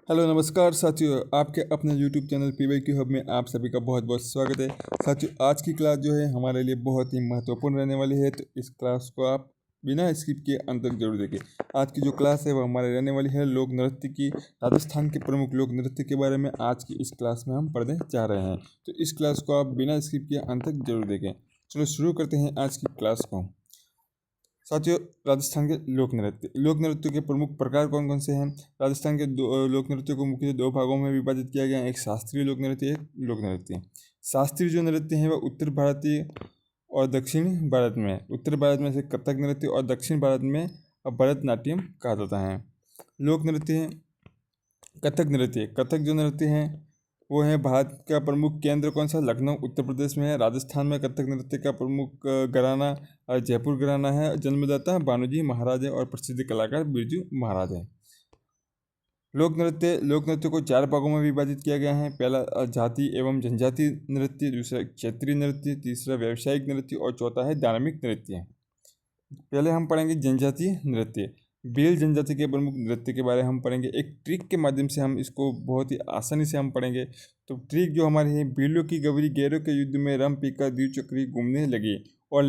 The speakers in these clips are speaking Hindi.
हेलो नमस्कार साथियों, आपके अपने YouTube चैनल PYQ हब में आप सभी का बहुत बहुत स्वागत है। साथियों, आज की क्लास जो है हमारे लिए बहुत ही महत्वपूर्ण रहने वाली है, तो इस क्लास को आप बिना स्किप किए अंत तक जरूर देखें। आज की जो क्लास है वो हमारे रहने वाली है लोक नृत्य की। राजस्थान के प्रमुख लोक नृत्य के बारे में आज की इस क्लास में हम पढ़ने जा रहे हैं, तो इस क्लास को आप बिना स्किप किए अंत तक जरूर देखें। चलो शुरू करते हैं आज की क्लास को। साथियों, राजस्थान के लोक नृत्य के प्रमुख प्रकार कौन कौन से हैं? राजस्थान के लोक नृत्य को मुख्यतः दो भागों में विभाजित किया गया है, एक शास्त्रीय लोक नृत्य, एक लोक नृत्य। शास्त्रीय जो नृत्य है वह उत्तर भारतीय और दक्षिण भारत में, उत्तर भारत में से कथक नृत्य और दक्षिण भारत में भरतनाट्यम कहा जाता है। लोक नृत्य है कथक नृत्य। कथक जो नृत्य है वो है भारत का प्रमुख केंद्र कौन सा? लखनऊ उत्तर प्रदेश में है। राजस्थान में कथक नृत्य का प्रमुख घराना जयपुर घराना है। जन्मदाता भानुजी महाराज है और प्रसिद्ध कलाकार बिरजू महाराज है। लोक नृत्य को चार भागों में विभाजित किया गया है। पहला जाति एवं जनजाति नृत्य, दूसरा क्षेत्रीय नृत्य, तीसरा व्यावसायिक नृत्य और चौथा है धार्मिक नृत्य। पहले हम पढ़ेंगे जनजातीय नृत्य। भील जनजाति के प्रमुख नृत्य के बारे में हम पढ़ेंगे। एक ट्रिक के माध्यम से हम इसको बहुत ही आसानी से हम पढ़ेंगे। तो ट्रिक जो हमारी है, भीलों की गवरी गैरों के युद्ध में रम पीकर द्विचक्री घूमने लगी और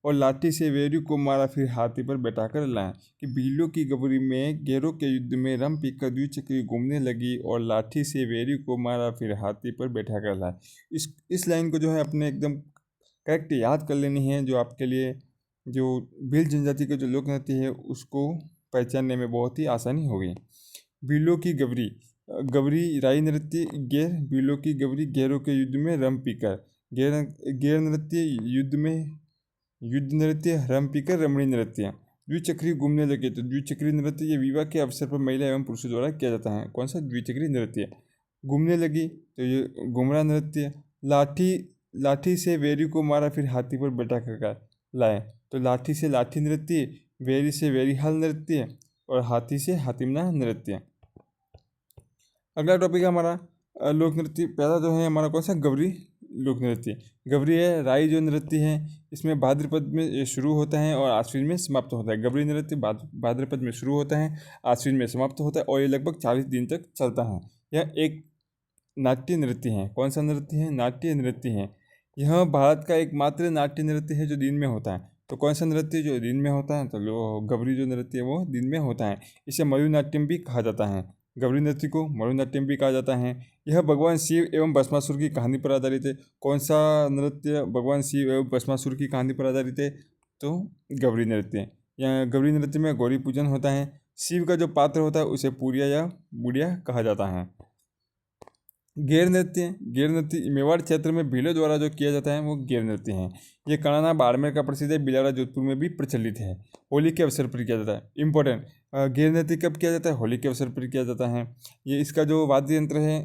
लाठी से वेरू को मारा, फिर हाथी पर बैठाकर लाए। कि भीलों की गवरी में गैरों के युद्ध में रम पीकर द्विचक्री घूमने लगी और लाठी से वेरू को मारा, फिर हाथी पर बैठाकर लाए। इस लाइन को जो है अपने एकदम करेक्ट याद कर लेनी है, जो आपके लिए जो भील जनजाति का जो लोक नृत्य है उसको पहचानने में बहुत ही आसानी होगी। भीलों की गवरी गवरी राई नृत्य गैर, भीलों की गवरी गैरों के युद्ध में रम पीकर, गैर नृत्य युद्ध नृत्य, रम पीकर रमणी नृत्य। द्विचक्री घूमने लगे, तो द्विचक्री नृत्य ये विवाह के अवसर पर महिला एवं पुरुषों द्वारा किया जाता है। कौन सा? द्विचक्री नृत्य। घूमने लगी तो ये घुमरा नृत्य। लाठी से वेरी को मारा, फिर हाथी पर बैठा कर लाए, तो लाठी से लाठी नृत्य, वेरी से वेरीहाल नृत्य और हाथी से हातिमना नृत्य। अगला टॉपिक है हमारा लोक नृत्य। पहला जो है हमारा कौन सा? गवरी लोक नृत्य। गवरी है राई जो नृत्य है, इसमें भाद्रपद में ये शुरू होता है और आश्विन में समाप्त होता है। गवरी नृत्य भाद्रपद में शुरू होता है, आश्विन में समाप्त होता है और ये लगभग 40 दिन तक चलता है। यह एक नाट्य नृत्य है। कौन सा नृत्य है? नाट्य नृत्य है। यह भारत का एकमात्र नाट्य नृत्य है जो दिन में होता है। तो कौन सा नृत्य जो दिन में होता है? तो गवरी जो नृत्य है वो दिन में होता है। इसे मरुनाट्यम भी कहा जाता है। गवरी नृत्य को मरुनाट्यम भी कहा जाता है। यह भगवान शिव एवं भस्मासुर की कहानी पर आधारित है। कौन सा नृत्य भगवान शिव एवं भस्मासुर की कहानी पर आधारित है? तो गवरी नृत्य। यहाँ गवरी नृत्य में गौरी पूजन होता है। शिव का जो पात्र होता है उसे पूरिया या बुढ़िया कहा जाता है। गैर नृत्य मेवाड़ क्षेत्र में भीलों द्वारा जो किया जाता है वो गैर नृत्य है। ये कणाना बाड़मेर का प्रसिद्ध है, बिलाड़ा जोधपुर में भी प्रचलित है। होली के अवसर पर किया जाता है। इंपॉर्टेंट, गैर नृत्य कब किया जाता है? होली के अवसर पर किया जाता है। ये इसका जो वाद्य यंत्र है,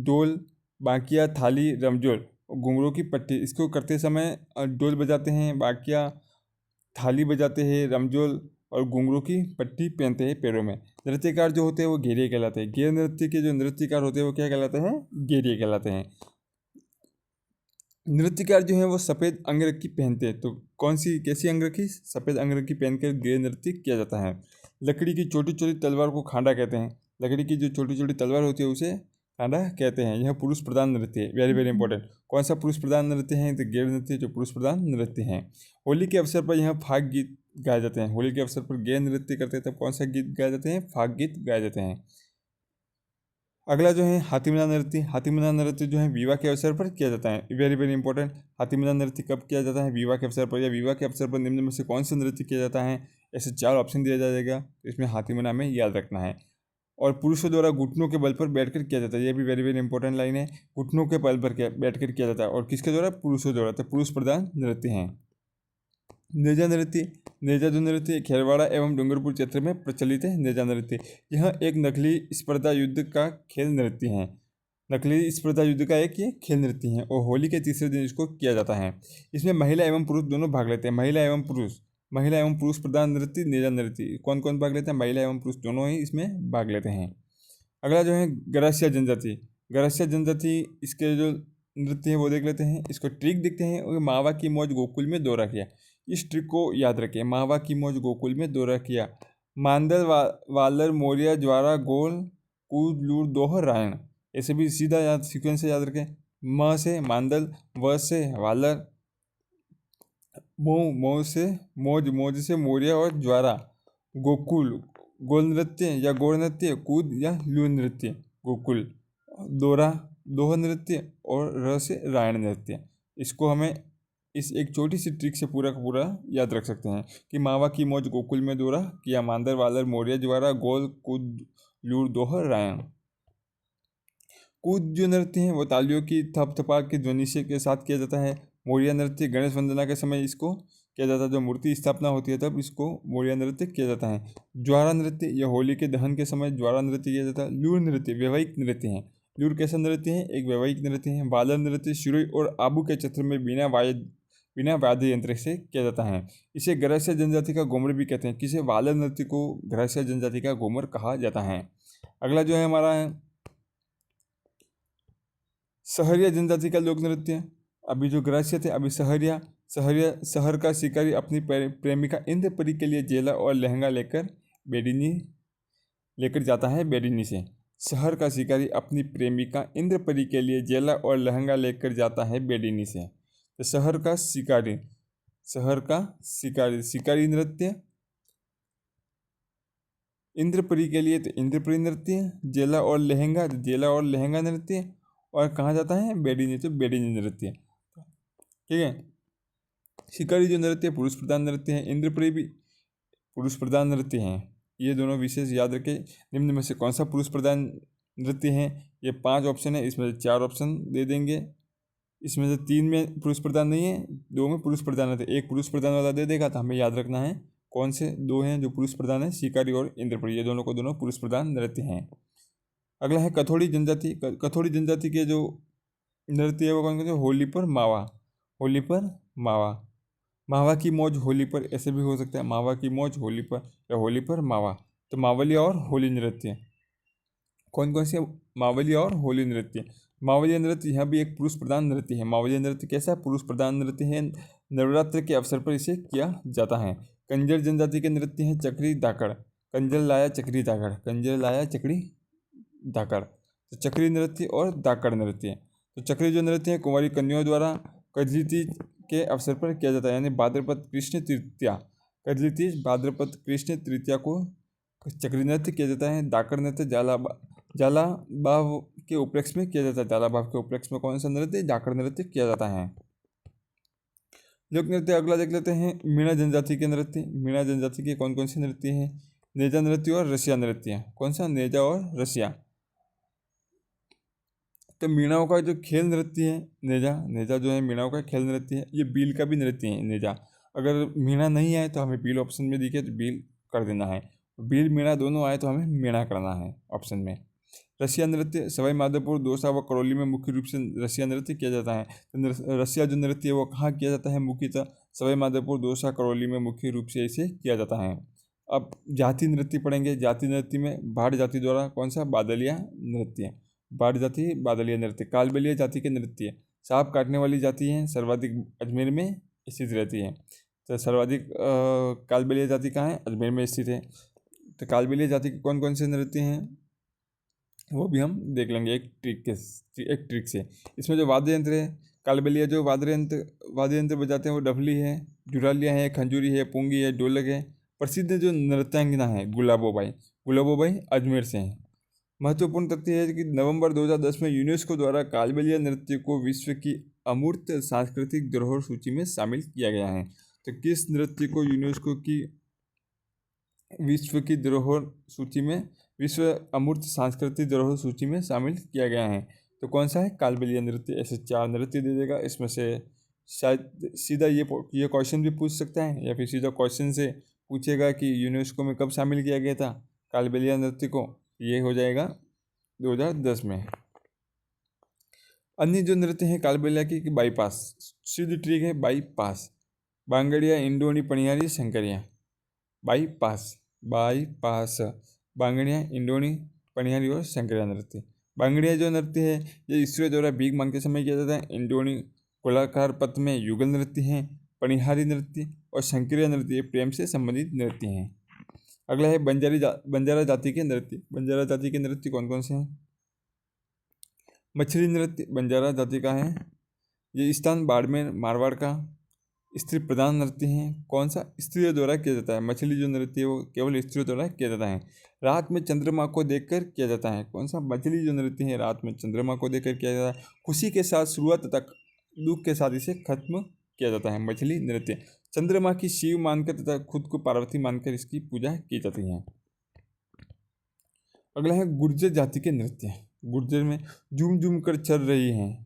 डोल, बांकिया, थाली, रमजोल, घुंघरू की पट्टी। इसको करते समय डोल बजाते हैं, बांकिया, थाली बजाते हैं, रमजोल और घुंघरू की पट्टी पहनते हैं पैरों में। नृत्यकार जो होते हैं वो घेरिए कहलाते हैं। गैर नृत्य के जो नृत्यकार होते हैं वो क्या कहलाते हैं? घेरिए कहलाते हैं। नृत्यकार जो है वो सफ़ेद अंगरखी पहनते हैं। तो कौन सी कैसी अंगरखी? सफ़ेद अंगरखी पहनकर गैर नृत्य किया जाता है। लकड़ी की छोटी छोटी तलवार को खांडा कहते हैं। लकड़ी की जो छोटी छोटी तलवार होती है उसे खांडा कहते हैं। यह पुरुष प्रधान नृत्य है। Very very important. कौन सा पुरुष प्रधान नृत्य है? तो गैर नृत्य जो पुरुष प्रधान नृत्य हैं। होली के अवसर पर यह फाग गीत गाए जाते हैं। होली के अवसर पर गैर नृत्य करते हैं तब कौन सा गीत गाए जाते हैं? फाग गीत गाए जाते हैं। अगला जो है हाथीमना नृत्य। हाथीमना नृत्य जो है विवाह के अवसर पर किया जाता है। Very very important. हाथीमना नृत्य कब किया जाता है? विवाह के अवसर पर। या विवाह के अवसर पर निम्न में से कौन सा नृत्य किया जाता है? ऐसे 4 ऑप्शन दिया जाएगा, इसमें हाथीमना में याद रखना है। और पुरुषों द्वारा घुटनों के बल पर बैठकर किया जाता है। ये भी वेरी वेरी इंपॉर्टेंट लाइन है। घुटनों के बल पर बैठकर किया जाता है। और किसके द्वारा? पुरुषों द्वारा। तो पुरुष प्रधान नृत्य हैं। नेजा जो नृत्य खेरवाड़ा एवं डूंगरपुर क्षेत्र में प्रचलित है। नेजा नृत्य यह एक नकली स्पर्धा युद्ध का खेल नृत्य है। नकली स्पर्धा युद्ध का एक ये खेल नृत्य है और होली के तीसरे दिन इसको किया जाता है। इसमें महिला एवं पुरुष दोनों भाग लेते हैं। महिला एवं पुरुष प्रधान नृत्य नेजा नृत्य। कौन कौन भाग लेते हैं? महिला एवं पुरुष दोनों ही इसमें भाग लेते हैं। अगला जो है गरासिया जनजाति। इसके जो नृत्य है वो देख लेते हैं। इसको ट्रिक देखते हैं। और मावा की मौज गोकुल में दौरा किया। इस ट्रिक को याद रखें। मावा की मौज गोकुल में दौरा किया। मांदल वालर मोरिया ज्वारा गोल कूद लूर दोहर रायण। ऐसे भी सीधा याद सीक्वेंस से याद रखें। म से मांदल, व से वालर, मोह से मौज, मौज से मोरिया और ज्वारा, गोकुल गोल नृत्य या गौर नृत्य, कूद या लूर नृत्य गोकुल, दोरा दोह नृत्य और र से रायण नृत्य। इसको हमें इस एक छोटी सी ट्रिक से पूरा का पूरा याद रख सकते हैं कि मावा की मौज गोकुल में दोरा, किया मांदर वालर मोरिया ज्वारा, गोल कूद लूर दोहर रायण। कूद जो नृत्य है वो तालियों की थप थपा की ध्वनि से के साथ किया जाता है। मोरिया नृत्य गणेश वंदना के समय इसको किया जाता है, जो मूर्ति स्थापना होती है तब इसको मोरिया नृत्य किया जाता है। ज्वारा नृत्य यह होली के दहन के समय ज्वारा नृत्य किया जाता है। लूर नृत्य वैवाहिक नृत्य है। लूर कैसा नृत्य है? एक वैवाहिक नृत्य है। बालर नृत्य शिरोई और आबू के चित्र में बिना वाद्य यंत्र से किया जाता है। इसे गरासिया जनजाति का घूमर भी कहते हैं। किसे? बालर नृत्य को गरासिया जनजाति का घूमर कहा जाता है। अगला जो है हमारा है सहरिया जनजाति का लोक नृत्य। अभी जो गरासिया थे, अभी सहरिया। शहर का शिकारी अपनी प्रेमिका इंद्रपरी के लिए जेला और लहंगा लेकर जाता है बेडिनी से। शहर का शिकारी अपनी प्रेमिका इंद्रपरी के लिए जेला और लहंगा लेकर जाता है बेडिनी से। तो शहर का शिकारी नृत्य। इंद्रपरी के लिए तो इंद्रपरी नृत्य, जेला और लहंगा नृत्य, और कहाँ जाता है? बेडिनी, तो बेडिनी नृत्य। ठीक है। शिकारी जो नृत्य पुरुष प्रधान नृत्य है, इंद्रपरी भी पुरुष प्रधान नृत्य है। ये दोनों विशेष याद रखें। निम्न में से कौन सा पुरुष प्रधान नृत्य है? ये 5 ऑप्शन है, इसमें से 4 ऑप्शन दे देंगे। इसमें से 3 में पुरुष प्रधान नहीं है, 2 में पुरुष प्रधान है। एक पुरुष प्रधान वाला दे देगा, तो हमें याद रखना है कौन से 2 हैं जो पुरुष प्रधान है, शिकारी और इंद्रपरी। ये दोनों को दोनों पुरुष प्रधान नृत्य हैं। अगला है कथोड़ी जनजाति। कथोड़ी जनजाति के जो नृत्य है वो कौन कहते हैं? होली पर मावा। होली पर मावा। मावा की मौज होली पर, ऐसे भी हो सकता है मावा की मौज होली पर या होली पर मावा। तो मावलिया और होली नृत्य कौन कौन से? मावलिया और होली नृत्य। मावलिया नृत्य यह भी एक पुरुष प्रधान नृत्य है। मावलिया नृत्य कैसा? पुरुष प्रधान नृत्य है। नवरात्र के अवसर पर इसे किया जाता है। कंजर जनजाति के नृत्य हैं चक्री धाकड़। कंजर लाया चक्री धाकड़, कंजर लाया चक्री धाकड़। तो चक्री नृत्य और धाकड़ नृत्य। तो चक्री जो नृत्य है कुंवारी कन्याओं द्वारा कजली तीज के अवसर पर किया जाता है, यानी भाद्रपद कृष्ण तृतीया। कजली तीज भाद्रपद कृष्ण तृतीया को चक्री नृत्य किया जाता है। धाकड़ नृत्य जाला भाव के उपलक्ष्य में किया जाता है। जाला भाव के उपलक्ष्य में कौन सा नृत्य? धाकड़ नृत्य किया जाता है। लोक नृत्य अगला देख लेते हैं, मीणा जनजाति के नृत्य। मीणा जनजाति के कौन कौन से नृत्य हैं? नेजा नृत्य और रसिया नृत्य। कौन सा? नेजा और रसिया। तो मीणाओं का जो खेल नृत्य है नेजा जो है मीणाओं का खेल नृत्य है। ये बील का भी नृत्य है नेजा। अगर मीणा नहीं आए तो हमें बील ऑप्शन में दिखे तो बील कर देना है। बील मीणा दोनों आए तो हमें मीणा करना है ऑप्शन में। रसिया नृत्य सवाई माधोपुर, दौसा व करौली में मुख्य रूप से रसिया नृत्य किया जाता है। तो रसिया जो नृत्य है वो कहाँ किया जाता है? मुख्यतः सवाई माधोपुर, दौसा, करौली में मुख्य रूप से इसे किया जाता है। अब जाति नृत्य पढ़ेंगे। जाति नृत्य में भाट जाति द्वारा कौन सा? बादलिया नृत्य। भाट जाति बादलिया नृत्य। कालबेलिया जाति के नृत्य सांप काटने वाली जाति है, सर्वाधिक अजमेर में स्थित रहती है। तो सर्वाधिक कालबेलिया जाति कहाँ है? अजमेर में स्थित है। तो कालबेलिया जाति के कौन कौन से नृत्य हैं वो भी हम देख लेंगे एक ट्रिक से। इसमें जो वाद्य यंत्र है, कालबेलिया जो वाद्य यंत्र बजाते हैं वो डफली है, जुरालिया है, खंजूरी है, पुंगी है, ढोलक है। प्रसिद्ध जो नृत्यांगना है गुलाबोबाई अजमेर से है। महत्वपूर्ण तथ्य है कि नवंबर 2010 में यूनेस्को द्वारा कालबेलिया नृत्य को विश्व की अमूर्त सांस्कृतिक धरोहर सूची में शामिल किया गया है। तो किस नृत्य को यूनेस्को की विश्व अमूर्त सांस्कृतिक धरोहर सूची में शामिल किया गया है? तो कौन सा है? कालबेलिया नृत्य। ऐसे 4 नृत्य दे देगा। इसमें से शायद सीधा ये क्वेश्चन भी पूछ सकता है या फिर सीधा क्वेश्चन से पूछेगा कि यूनेस्को में कब शामिल किया गया था कालबेलिया नृत्य को। ये हो जाएगा 2010 में। अन्य जो नृत्य हैं कालबेलिया की बाईपास, सीधी ट्रिक है बाईपास। बांगड़िया, इंडोनी, पनियारी, शंकरिया। बाईपास बांगड़िया, इंडोनी, पनियारी और शंकरिया नृत्य। बांगड़िया जो नृत्य है ये ईश्वर द्वारा भीख मांगते समय किया जाता है। इंडोनी गोलाकार पथ में युगल नृत्य है। पनिहारी नृत्य और शंकरिया नृत्य प्रेम से संबंधित नृत्य हैं। अगला है बंजारा जाति के नृत्य। बंजारा जाति के नृत्य कौन कौन से हैं? मछली नृत्य बंजारा जाति का है। ये स्थान बाड़मेर मारवाड़ का स्त्री प्रधान नृत्य है। कौन सा? स्त्रियों द्वारा किया जाता है। मछली जो नृत्य है वो केवल स्त्रियों द्वारा किया जाता है। रात में चंद्रमा को देखकर किया जाता है। कौन सा? मछली जो नृत्य है रात में चंद्रमा को देखकर किया जाता है। खुशी के साथ शुरुआत तथा दुख के साथ इसे खत्म किया जाता है। मछली नृत्य चंद्रमा की शिव मानकर तथा खुद को पार्वती मानकर इसकी पूजा की जाती है। अगला है गुर्जर जाति के नृत्य। गुर्जर में झूम झूम कर चल रही हैं।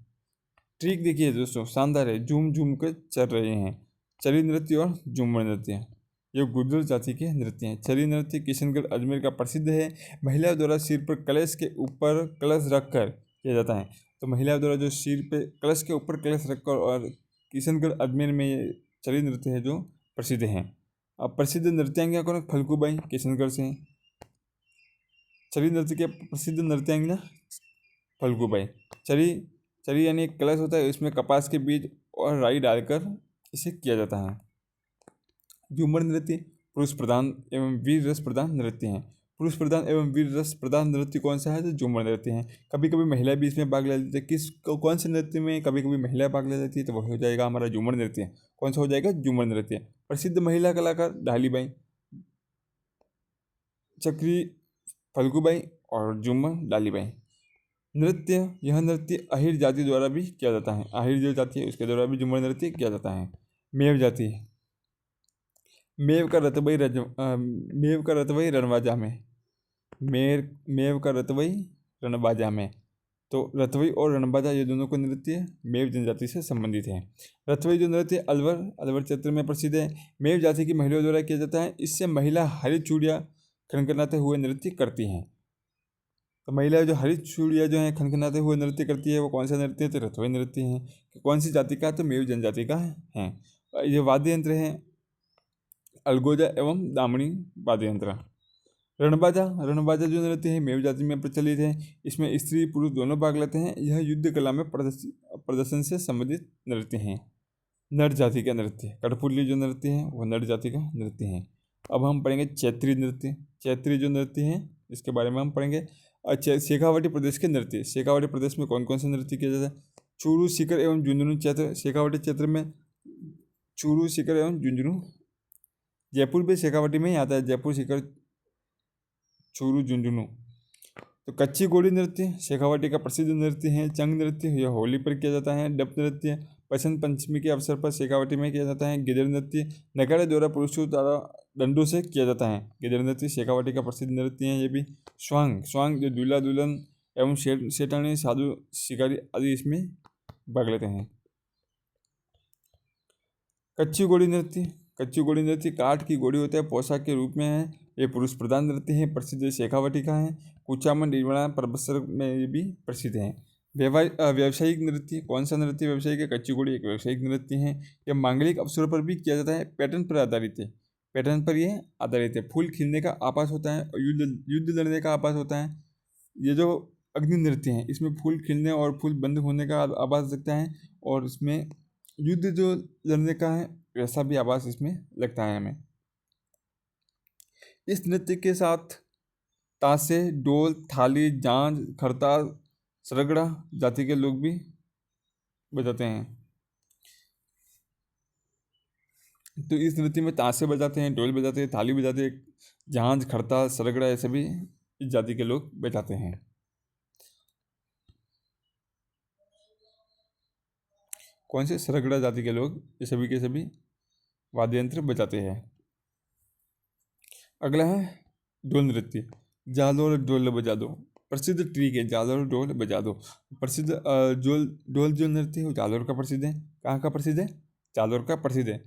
ट्रिक देखिए दोस्तों, शानदार है। झूम झूम कर चल रहे हैं। चरी नृत्य और झूमर नृत्य ये गुर्जर जाति के नृत्य हैं। चरी नृत्य किशनगढ़ अजमेर का प्रसिद्ध है। महिलाओं द्वारा सिर पर कलश के ऊपर कलश रखकर किया जाता है। तो महिलाओं द्वारा जो सिर पे कलश के ऊपर कलश रखकर, और किशनगढ़ अजमेर में ये चरी नृत्य है जो प्रसिद्ध है। अब प्रसिद्ध नृत्यांगिना कौन? फल्गुबाई किशनगढ़ से। चरी नृत्य के प्रसिद्ध नृत्यांगिना फल्गुबाई। चरी यानी एक कलश होता है, इसमें कपास के बीज और राई डालकर इसे किया जाता है। झूमर नृत्य पुरुष प्रधान एवं वीर रस प्रधान नृत्य हैं। पुरुष प्रधान एवं वीर रस प्रधान नृत्य कौन सा है? तो झूमर नृत्य है। कभी कभी महिला भी इसमें भाग ले लेती है। कौन से नृत्य में कभी कभी महिला भाग ले लेती है? तो वह हो जाएगा हमारा झूमर नृत्य। कौन सा हो जाएगा? झूमर नृत्य। प्रसिद्ध महिला कलाकार ढालीबाई, चक्री फल्गुबाई और झूमर डालीबाई। नृत्य यह नृत्य अहिर जाति द्वारा भी किया जाता है। अहिर जो जाति है उसके द्वारा भी झूमर नृत्य किया जाता है। मेव जाति मेव का रतवई रणबाजा में। मेव का रतवई रणबाजा में। तो रतवई और रणबाजा ये दोनों को नृत्य मेव जनजाति से संबंधित है। रतवई जो नृत्य अलवर क्षेत्र में प्रसिद्ध है। मेव जाति की महिलाओं द्वारा किया जाता है। इससे महिला हरी चूड़ियाँ खनखनाते हुए नृत्य करती हैं। तो महिलाएं जो हरी चूड़ियाँ जो हैं खनखनाते हुए नृत्य करती है वो कौन सा नृत्य है? तो रतवई नृत्य है। कौन सी जाति का? तो मेव जनजाति का है। ये वाद्य यंत्र है अलगोजा एवं दामनी वाद्य यंत्र। रणबाजा जो नृत्य है मेव जाति में प्रचलित है। इसमें स्त्री पुरुष दोनों भाग लेते हैं। यह युद्ध कला में प्रदर्शन से संबंधित नृत्य हैं। नर जाति का नृत्य कठपुतली जो नृत्य है वो नर जाति का नृत्य है। अब हम पढ़ेंगे चैत्री नृत्य। चैत्री जो नृत्य है इसके बारे में हम पढ़ेंगे। अच्छा, शेखावाटी प्रदेश के नृत्य। शेखावाटी प्रदेश में कौन कौन से नृत्य किया जाता है? चूरू सीकर एवं झुंझुनू क्षेत्र। शेखावाटी क्षेत्र में चूरू सीकर एवं झुंझुनू। जयपुर भी शेखावाटी में ही आता है। जयपुर सीकर चूरू झुंझुनू। तो कच्ची घोड़ी नृत्य शेखावाटी का प्रसिद्ध नृत्य है। चंग नृत्य यह होली पर किया जाता है। डप नृत्य बसंत पंचमी के अवसर पर शेखावाटी में किया जाता है। गिदड़ नृत्य नगाड़े द्वारा पुरुषों द्वारा डंडों से किया जाता है। गिदड़ नृत्य शेखावाटी का प्रसिद्ध नृत्य है। ये भी स्वांग जो दूल्हा दुल्हन एवं शेठानी साधु शिकारी आदि इसमें भाग लेते हैं। कच्ची घोड़ी नृत्य काठ की घोड़ी होता है, पोशाक के रूप में है। ये पुरुष प्रधान नृत्य है। प्रसिद्ध शेखावाटी का है। कुचामन निर्माण परबसर में ये भी प्रसिद्ध है। व्यावसायिक नृत्य कौन सा नृत्य व्यावसायिक है? कच्ची घोड़ी एक व्यावसायिक नृत्य है। यह मांगलिक अवसरों पर भी किया जाता है। पैटर्न पर यह आधारित है। फूल खिलने का आभास होता है और युद्ध लड़ने का आभास होता है। ये जो अग्नि नृत्य है इसमें फूल खिलने और फूल बंद होने का आभास लगता है, और इसमें युद्ध जो लड़ने का है वैसा भी आभास इसमें लगता है हमें। इस नृत्य के साथ तासे, ढोल, थाली, झांझ, खरताल, सरगड़ा जाति के लोग भी बजाते हैं। तो इस नृत्य में तासे बजाते हैं, ढोल बजाते हैं, थाली बजाते हैं, झांझ, खरताल, सरगड़ा ये सभी इस जाति के लोग बजाते हैं। कौन से? सरगड़ा जाति के लोग ये सभी के सभी वाद्य यंत्र बजाते हैं। अगला है ढोल नृत्य। जालोर ढोल बजा दो प्रसिद्ध ट्रिक है। जालोर ढोल बजा दो प्रसिद्ध ढोल जो नृत्य है वो जालोर का प्रसिद्ध है। कहाँ का प्रसिद्ध है? जालोर का प्रसिद्ध है।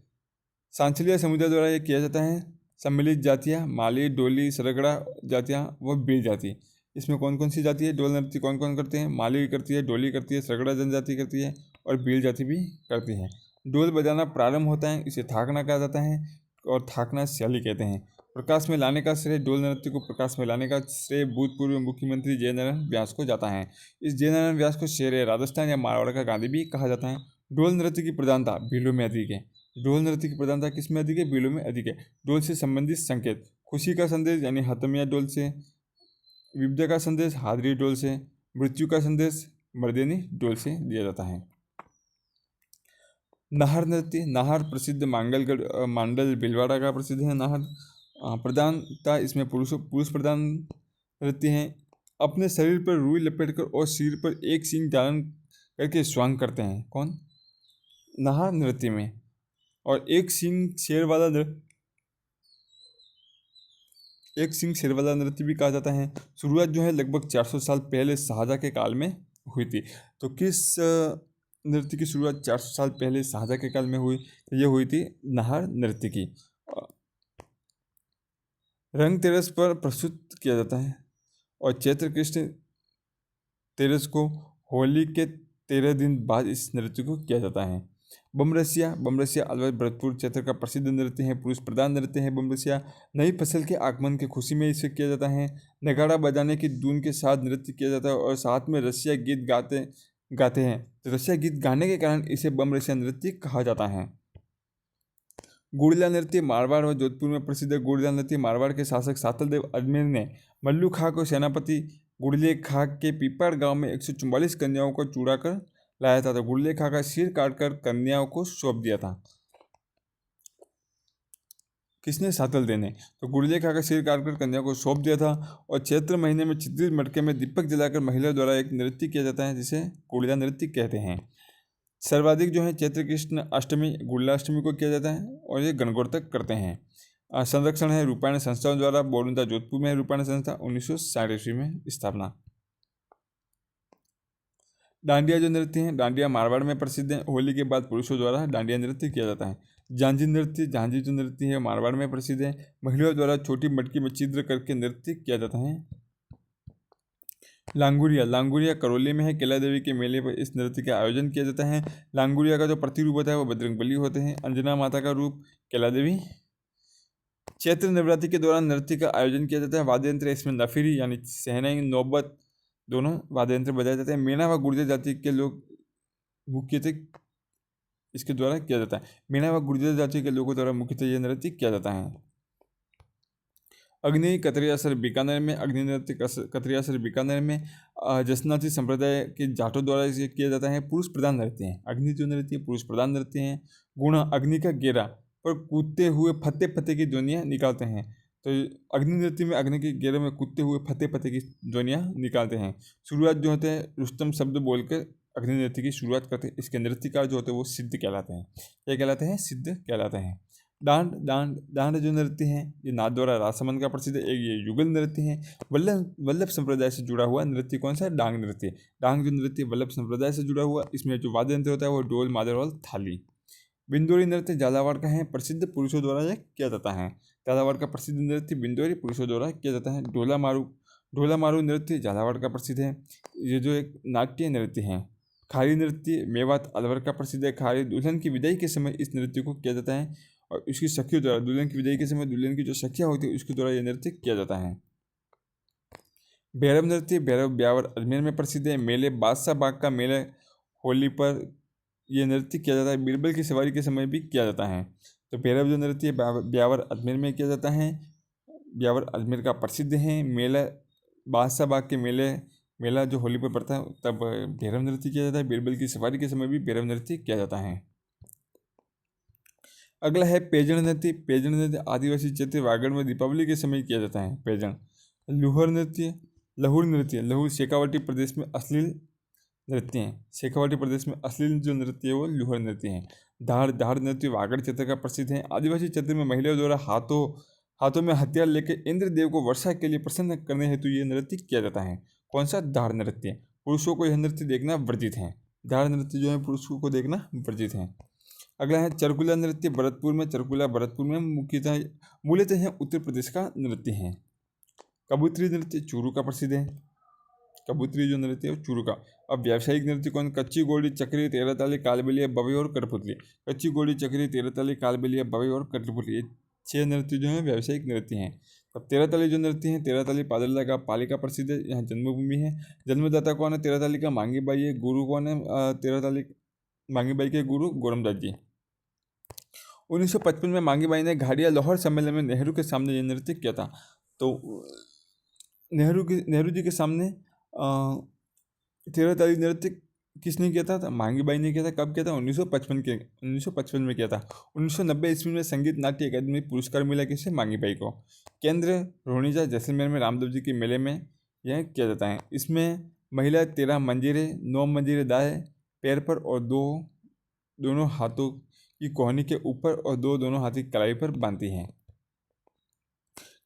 सांचलिया समुदाय द्वारा ये किया जाता है। सम्मिलित जातियाँ माली, डोली, सरगड़ा जातियाँ व बीड़ जाति। इसमें कौन कौन सी जाति है? ढोल नृत्य कौन कौन करते हैं? माली करती है, डोली करती है, सरगड़ा जनजाति करती है और बीड़ जाति भी करती है। ढोल बजाना प्रारंभ होता है, इसे थाकना कहा जाता है और थाकना स्याली कहते हैं। प्रकाश में लाने का श्रेय ढोल नृत्य को प्रकाश में लाने का श्रेय भूतपूर्व मुख्यमंत्री जयनारायण व्यास को जाता है। इस जयनारायण व्यास को शेर राजस्थान या मारवाड़ का गांधी भी कहा जाता है। ढोल नृत्य की प्रधानता भीलों में अधिक है। ढोल नृत्य की प्रधानता किसमें अधिक है? बीलों में अधिक है। ढोल से संबंधित संकेत, खुशी का संदेश यानी हतमिया ढोल से, विपदा का संदेश हादरी ढोल से, मृत्यु का संदेश मर्देनी ढोल से दिया जाता है। नाहर नृत्य, नाहर प्रसिद्ध मांडल भीलवाड़ा का प्रसिद्ध है नाहर। प्रधानता इसमें पुरुष प्रधान नृत्य हैं। अपने शरीर पर रुई लपेटकर और सिर पर एक सींग धारण करके स्वांग करते हैं। कौन? नाहर नृत्य में। और एक सींग शेर वाला नृत्य भी कहा जाता है। शुरुआत जो है लगभग 400 साल पहले शाहजहाँ के काल में हुई थी। तो किस नृत्य की शुरुआत 400 साल पहले शाहजहाँ के काल में हुई? तो ये हुई थी नाहर नृत्य की। रंग तेरस पर प्रस्तुत किया जाता है और चैत्र कृष्ण तेरस को होली के 13 दिन बाद इस नृत्य को किया जाता है। बमरसिया अलवर भरतपुर क्षेत्र का प्रसिद्ध नृत्य है, पुरुष प्रधान नृत्य है बमरसिया। नई फसल के आगमन की खुशी में इसे किया जाता है। नगाड़ा बजाने की धुन के साथ नृत्य किया जाता है और साथ में रसिया गीत गाते हैं। तो रसिया गीत गाने के कारण इसे बमरसिया नृत्य कहा जाता है। गुड़िया नृत्य मारवाड़ और जोधपुर में प्रसिद्ध है। गुड़िया नृत्य मारवाड़ के शासक सातलदेव अजमेर ने मल्लू खां को सेनापति गुड़िया खां के पीपड़ गांव में 144 कन्याओं को चुरा कर लाया था। तो गुड़िया खां का सिर काटकर कन्याओं को सौंप दिया था। किसने? सातलदेव ने। तो गुड़िया खां का सिर काटकर कन्याओं को सौंप दिया था। और चैत्र महीने में चित्रित मटके में दीपक जलाकर महिलाओं द्वारा एक नृत्य किया जाता है जिसे गुड़िया नृत्य कहते हैं। सर्वाधिक जो है चैत्र कृष्ण अष्टमी गुड़ियाष्टमी को किया जाता है और ये गणगौर तक करते हैं। संरक्षण है रूपायण संस्थाओं द्वारा। बोरुंदा जोधपुर में है रूपायण संस्था, 1960 ईस्वी में स्थापना। डांडिया जो नृत्य है, डांडिया मारवाड़ में प्रसिद्ध है। होली के बाद पुरुषों द्वारा डांडिया नृत्य किया जाता है। झांझी जो नृत्य है मारवाड़ में प्रसिद्ध है। महिलाओं द्वारा छोटी मटकी में छिद्र करके नृत्य किया जाता है। लांगुरिया करौली में है। कैला देवी के मेले पर इस नृत्य का आयोजन किया जाता है। लांगुरिया का जो प्रतिरूप होता है वो बजरंगबली होते हैं। अंजना माता का रूप कैला देवी। चैत्र नवरात्रि के दौरान नृत्य का आयोजन किया जाता है। वाद्य यंत्र इसमें नफीरी यानी सहनाई नौबत दोनों वाद्य यंत्र बजाए जाते हैं। मीणा व गुर्जर जाति के लोग मुख्यतः इसके द्वारा किया जाता है। मीणा व गुर्जर जाति के लोगों द्वारा मुख्यतः यह नृत्य किया जाता है। अग्नि कतरियासर बीकानेर में, अग्नि नृत्य कतरियासर बीकानेर में जसनाती संप्रदाय के जाटों द्वारा इसे किया जाता है। पुरुष प्रधान नृत्य हैं। अग्नि जो नृत्य पुरुष प्रधान नृत्य हैं। गुण अग्नि का गेरा पर कूदते हुए फतेह फतेह की ध्वनियाँ निकालते हैं। तो अग्नि नृत्य में अग्नि के गेरे में कूदते हुए फतेह फतेह की ध्वनियाँ निकालते हैं। शुरुआत जो होते हैं रुस्तम शब्द बोलकर अग्नि नृत्य की शुरुआत करते हैं। इसके नृत्यकार जो होते हैं वो सिद्ध कहलाते हैं। क्या कहलाते हैं? सिद्ध कहलाते हैं। डांड जो नृत्य है ये नाथद्वारा राजसमंद का प्रसिद्ध एक ये युगल नृत्य है। वल्लभ संप्रदाय से जुड़ा हुआ नृत्य कौन सा है? डांग नृत्य। डांग जो नृत्य वल्लभ संप्रदाय से जुड़ा हुआ, इसमें जो वाद्य यंत्र होता है वो ढोल मादर और थाली। बिंदोरी नृत्य झालावाड़ का है, प्रसिद्ध पुरुषों द्वारा यह किया जाता है। झालावाड़ का प्रसिद्ध नृत्य बिंदोरी पुरुषों द्वारा किया जाता है। ढोला मारू नृत्य झालावाड़ का प्रसिद्ध है। ये जो एक नाट्य नृत्य है। खारी नृत्य मेवात अलवर का प्रसिद्ध है। खारी दुल्हन की विदाई के समय इस नृत्य को किया जाता है और इसकी सखियों द्वारा दुल्हन की विदाई के समय दुल्हन की जो सखियाँ होती है उसके द्वारा यह नृत्य किया जाता है। भैरव नृत्य भैरव ब्यावर अजमेर में प्रसिद्ध है। मेले बादशाह बाग का मेला होली पर यह नृत्य किया जाता है। बीरबल की सवारी के समय भी किया जाता है। तो भैरव जो नृत्य ब्यावर अजमेर में किया जाता है। ब्यावर अजमेर का प्रसिद्ध है। मेला बादशाह बाग के मेला जो होली पर पड़ता है तब भैरव नृत्य किया जाता है। बीरबल की सवारी के समय भी भैरव नृत्य किया जाता है। अगला है पेजण नृत्य। पेजण नृत्य आदिवासी क्षेत्र वागड़ में दीपावली के समय किया जाता है। पेजण। लुहर नृत्य लहुर शेखावाटी प्रदेश में अश्लील नृत्य हैं। शेखावाटी प्रदेश में अश्लील जो नृत्य है वो लुहर नृत्य है। धार नृत्य वागड़ क्षेत्र का प्रसिद्ध है। आदिवासी क्षेत्र में महिलाओं द्वारा हाथों में हथियार लेकर इंद्र देव को वर्षा के लिए प्रसन्न करने हेतु ये नृत्य किया जाता है। कौन सा? धार नृत्य। पुरुषों को यह नृत्य देखना वर्जित है। धार नृत्य जो है पुरुषों को देखना वर्जित है। अगला है चरकुला नृत्य भरतपुर में। चरकुला भरतपुर में मूलतः है उत्तर प्रदेश का नृत्य है। कबूतरी नृत्य चूरू का प्रसिद्ध है। कबूतरी जो नृत्य है चूरू का। अब व्यावसायिक नृत्य कौन? कच्ची घोड़ी चक्री तेरहताली कालबेलिया बवई और कठपुतली। कच्ची घोड़ी चक्री तेरहताली कालबेलिया बवई और कठपुतली ये 6 नृत्य जो है व्यावसायिक नृत्य हैं। अब तेरहताली जो नृत्य है तेरहताली पादला का पालिका प्रसिद्ध है। यहाँ जन्मभूमि है। जन्मदाता कौन है? तेरहताली का मांगी बाई है। गुरु कौन है? तेरहताली मांगी बाई के गुरु गोरमदास जी। 1955 में मांगी बाई ने घाटिया लाहौर सम्मेलन में नेहरू के सामने ये नृत्य किया था। तो नेहरू जी के सामने 13 तारीख नृत्य किसने किया था? मांगी बाई ने किया था। कब किया था? 1955 में किया था। 1990 ईस्वी में संगीत नाट्य अकादमी पुरस्कार मिला किसे? मांगी बाई को। केंद्र रोहिणीजा जैसलमेर में रामदेव जी के मेले में यह किया जाता है। इसमें महिला 13 मंजीरें 9 मंजीरें दाएं पैर पर और दोनों हाथों की कोहनी के ऊपर और दोनों हाथ की कलाई पर बांधती हैं।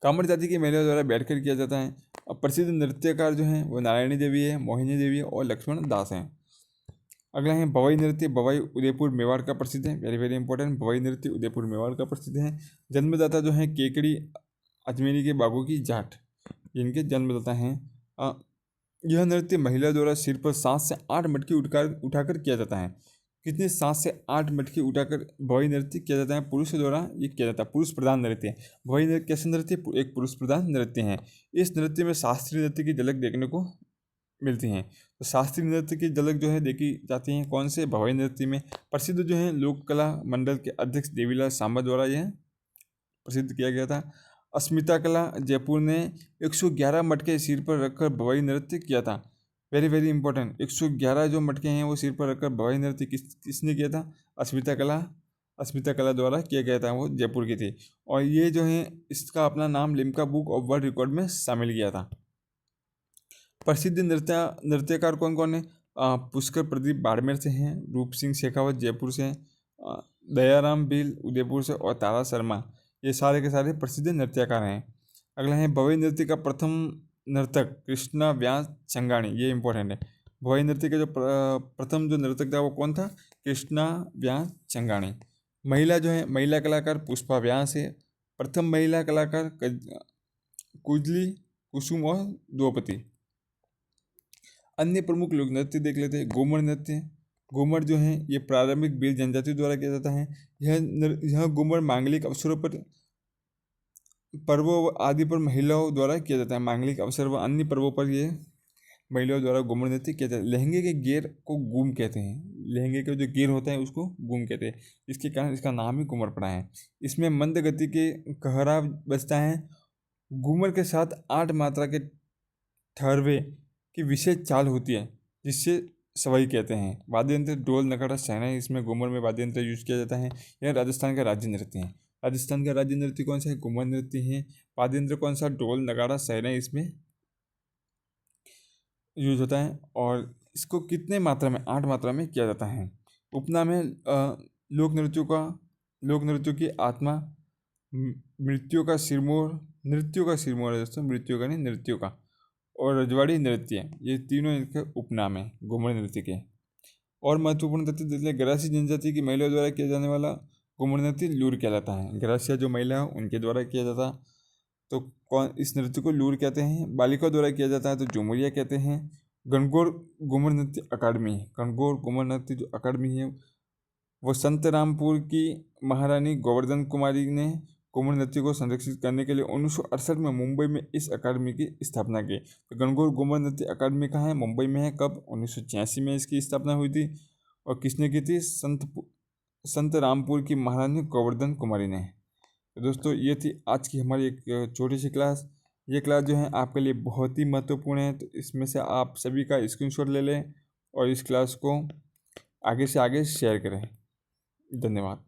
कामर जाति की महिलाओं द्वारा बैठकर किया जाता है। अब प्रसिद्ध नृत्यकार जो हैं वो नारायणी देवी है, मोहिनी देवी है और लक्ष्मण दास हैं। अगला है भवाई नृत्य। भवाई उदयपुर मेवाड़ का प्रसिद्ध है। Very very important. भवाई नृत्य उदयपुर मेवाड़ का प्रसिद्ध है। जन्मदाता जो है केकड़ी अजमेरी के बाबू की जाट, इनके जन्मदाता हैं। यह नृत्य महिला द्वारा सिर पर 7 से 8 मटकी उठाकर किया जाता है। कितने? 7 से 8 मटकी उठाकर भवाई नृत्य किया जाता है। पुरुष द्वारा ये किया जाता है। पुरुष प्रधान नृत्य है भवाई नृत्य। कैसे नृत्य? एक पुरुष प्रधान नृत्य है। इस नृत्य में शास्त्रीय नृत्य की झलक देखने को मिलती हैं। तो शास्त्रीय नृत्य की झलक जो है देखी जाती है कौन से? भवाई नृत्य में। प्रसिद्ध जो है लोक कला मंडल के अध्यक्ष देवीलाल सांबा द्वारा यह प्रसिद्ध किया गया था। अस्मिता कला जयपुर ने 111 मटके सिर पर रखकर भवाई नृत्य किया था। Very very important. 111 जो मटके हैं वो सिर पर रखकर भवाई नृत्य किसने किया था? अस्मिता कला द्वारा किया गया था। वो जयपुर की थी और ये जो है इसका अपना नाम Limca book of world record में शामिल किया था। प्रसिद्ध नृत्यकार कौन कौन है? पुष्कर प्रदीप बाड़मेर से हैं, रूप सिंह शेखावत जयपुर से हैं, दयाराम भील उदयपुर से और तारा शर्मा, ये सारे के सारे प्रसिद्ध नृत्यकार हैं। अगला है भवाई नृत्य का प्रथम नर्तक कृष्णा व्यास चंगाणी, ये इंपॉर्टेंट है। भवाई नृत्य का जो प्रथम जो नर्तक था वो कौन था? कृष्णा व्यास चंगाणी। महिला जो है महिला कलाकार पुष्पा व्यास है। प्रथम महिला कलाकार कुजली कुसुम और द्रौपदी। अन्य प्रमुख लोक नृत्य देख लेते हैं। घूमर नृत्य। घूमर जो है ये प्रारंभिक भील जनजाति द्वारा किया जाता है। यह घूमर मांगलिक अवसरों पर, पर्वों आदि पर महिलाओं द्वारा किया जाता है। मांगलिक अवसर व अन्य पर्वों पर ये महिलाओं द्वारा घूमर नृत्य किया जाता है। लहंगे के घेर को घूम कहते हैं। लहंगे का जो घेर होता है उसको घूम कहते हैं। इसके कारण इसका नाम ही घूमर पड़ा है। इसमें मंद गति के कहरा बजता है। घूमर के साथ 8 मात्रा के ठहरवे की विशेष चाल होती है जिससे सवाई कहते हैं। वाद्य यंत्र ढोल नगाड़ा शहनाई, इसमें घूमर में वाद्य यंत्र यूज किया जाता है। यह राजस्थान का राज्य नृत्य है। राजस्थान का राज्य नृत्य कौन सा है? घूमर नृत्य है। वाद्य यंत्र कौन सा? ढोल नगाड़ा शहनाई इसमें यूज होता है। और इसको कितने मात्रा में? 8 मात्रा में किया जाता है। उपनाम है लोक नृत्यों की आत्मा, मृत्यों का सिरमौर है दोस्तों, मृत्यों का नहीं, नृत्यों का, और रजवाड़ी नृत्य, ये तीनों इनके उपनाम है घूमर नृत्य के। और महत्वपूर्ण तथ्य देख लें। गरासी जनजाति की महिलाओं द्वारा किया जाने वाला घूमर नृत्य लूर कहलाता है। गरासिया जो महिला है उनके द्वारा किया जाता तो कौन इस नृत्य को लूर कहते हैं। बालिकाओं द्वारा किया जाता है तो झुमरिया कहते हैं। गणगौर घूमर नृत्य अकादमी, गणगौर घूमर नृत्य जो अकादमी है वो संत रामपुर की महारानी गोवर्धन कुमारी ने घूमर नृत्य को संरक्षित करने के लिए 1968 में मुंबई में इस अकादमी की स्थापना की। तो गणगौर घूमर नृत्य अकादमी कहाँ है? मुंबई में है। कब? 1986 में इसकी स्थापना हुई थी। और किसने की थी? संत रामपुर की महारानी गोवर्धन कुमारी ने। तो दोस्तों ये थी आज की हमारी एक छोटी सी क्लास। ये क्लास जो है आपके लिए बहुत ही महत्वपूर्ण है, तो इसमें से आप सभी का स्क्रीनशॉट ले लें और इस क्लास को आगे से आगे शेयर करें। धन्यवाद।